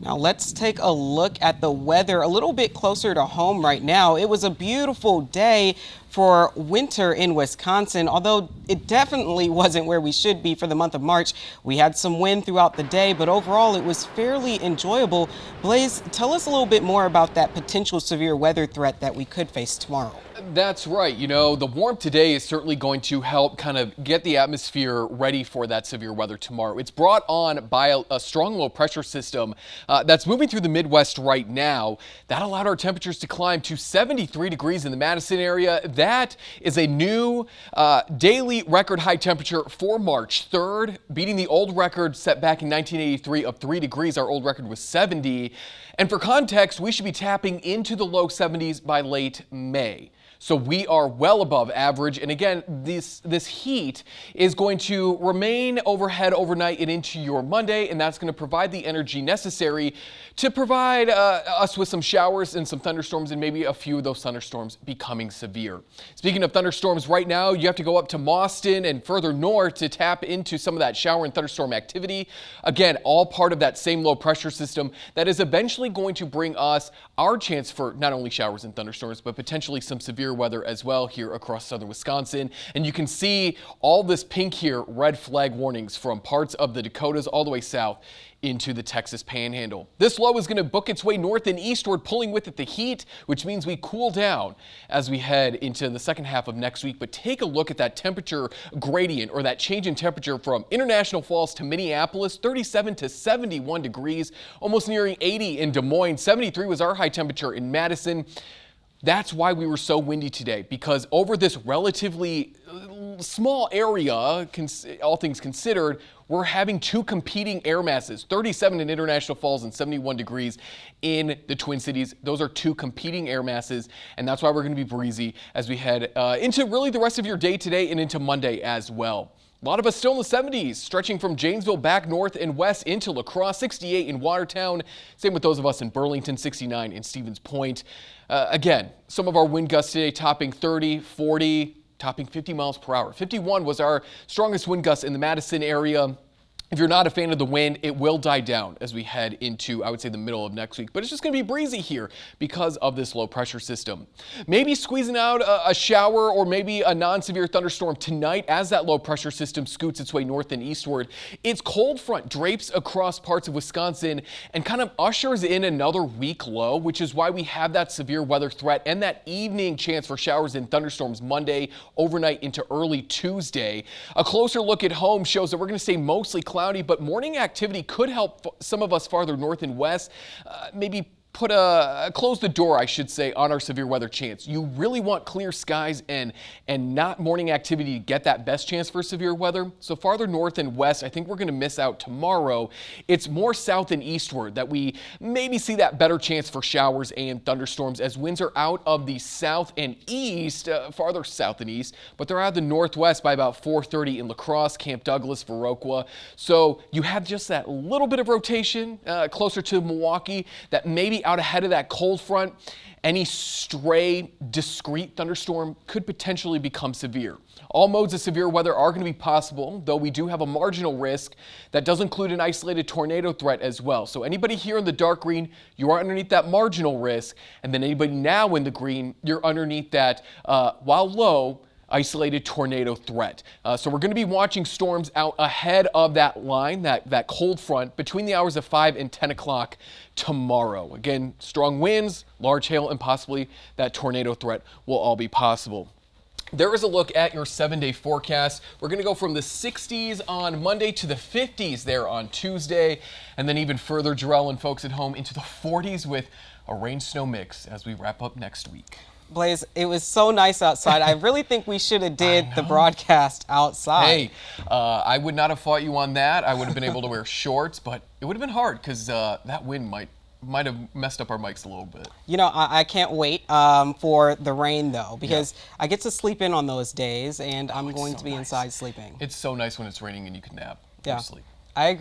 Now let's take a look at the weather a little bit closer to home right now. It was a beautiful day for winter in Wisconsin, although it definitely wasn't where we should be for the month of March. We had some wind throughout the day, but overall it was fairly enjoyable. Blaze, tell us a little bit more about that potential severe weather threat that we could face tomorrow. That's right. You know, the warmth today is certainly going to help kind of get the atmosphere ready for that severe weather tomorrow. It's brought on by a strong low pressure system that's moving through the Midwest right now. That allowed our temperatures to climb to 73 degrees in the Madison area. That is a new daily record high temperature for March 3rd, beating the old record set back in 1983 of 3 degrees. Our old record was 70. And for context, we should be tapping into the low 70s by late May. So we are well above average. And again, this heat is going to remain overhead overnight and into your Monday, and that's going to provide the energy necessary to provide us with some showers and some thunderstorms, and maybe a few of those thunderstorms becoming severe. Speaking of thunderstorms, right now you have to go up to Mauston and further north to tap into some of that shower and thunderstorm activity. Again, all part of that same low pressure system that is eventually going to bring us our chance for not only showers and thunderstorms, but potentially some severe weather as well here across southern Wisconsin. And you can see all this pink here, red flag warnings from parts of the Dakotas all the way south into the Texas Panhandle. This low is going to book its way north and eastward, pulling with it the heat, which means we cool down as we head into the second half of next week. But take a look at that temperature gradient, or that change in temperature from International Falls to Minneapolis, 37 to 71 degrees, almost nearing 80 in Des Moines. 73 was our high temperature in Madison. That's why we were so windy today, because over this relatively small area, all things considered, we're having two competing air masses, 37 in International Falls and 71 degrees in the Twin Cities. Those are two competing air masses, and that's why we're going to be breezy as we head into really the rest of your day today and into Monday as well. A lot of us still in the 70s, stretching from Janesville back north and west into La Crosse, 68 in Watertown. Same with those of us in Burlington, 69 in Stevens Point. Again, some of our wind gusts today topping 30, 40, topping 50 miles per hour. 51 was our strongest wind gust in the Madison area. If you're not a fan of the wind, it will die down as we head into, I would say, the middle of next week. But it's just going to be breezy here because of this low pressure system. Maybe squeezing out a shower or maybe a non-severe thunderstorm tonight as that low pressure system scoots its way north and eastward. Its cold front drapes across parts of Wisconsin and kind of ushers in another weak low, which is why we have that severe weather threat and that evening chance for showers and thunderstorms Monday, overnight into early Tuesday. A closer look at home shows that we're going to stay mostly cloudy, but morning activity could help some of us farther north and west, maybe close the door, I should say, on our severe weather chance. You really want clear skies and not morning activity to get that best chance for severe weather. So farther north and west, I think we're going to miss out tomorrow. It's more south and eastward that we maybe see that better chance for showers and thunderstorms as winds are out of the south and east, farther south and east, but they're out of the northwest by about 4:30 in La Crosse, Camp Douglas, Viroqua. So you have just that little bit of rotation closer to Milwaukee that maybe out ahead of that cold front. Any stray, discrete thunderstorm could potentially become severe. All modes of severe weather are going to be possible, though we do have a marginal risk that does include an isolated tornado threat as well. So anybody here in the dark green, you are underneath that marginal risk, and then anybody now in the green, you're underneath that, while low, isolated tornado threat. So we're going to be watching storms out ahead of that line, that cold front, between the hours of 5 and 10 o'clock tomorrow. Again, strong winds, large hail, and possibly that tornado threat will all be possible. There is a look at your 7-day forecast. We're going to go from the 60s on Monday to the 50s there on Tuesday, and then even further, Jarrell and folks at home, into the 40s with a rain-snow mix as we wrap up next week. Blaze, it was so nice outside. I really think we should have did the broadcast outside. Hey, I would not have fought you on that. I would have been able to wear shorts, but it would have been hard because that wind might have messed up our mics a little bit. You know, I can't wait for the rain, though, because I get to sleep in on those days, and I'm going to be inside sleeping. It's so nice when it's raining and you can nap. Yeah, Sleep. I agree.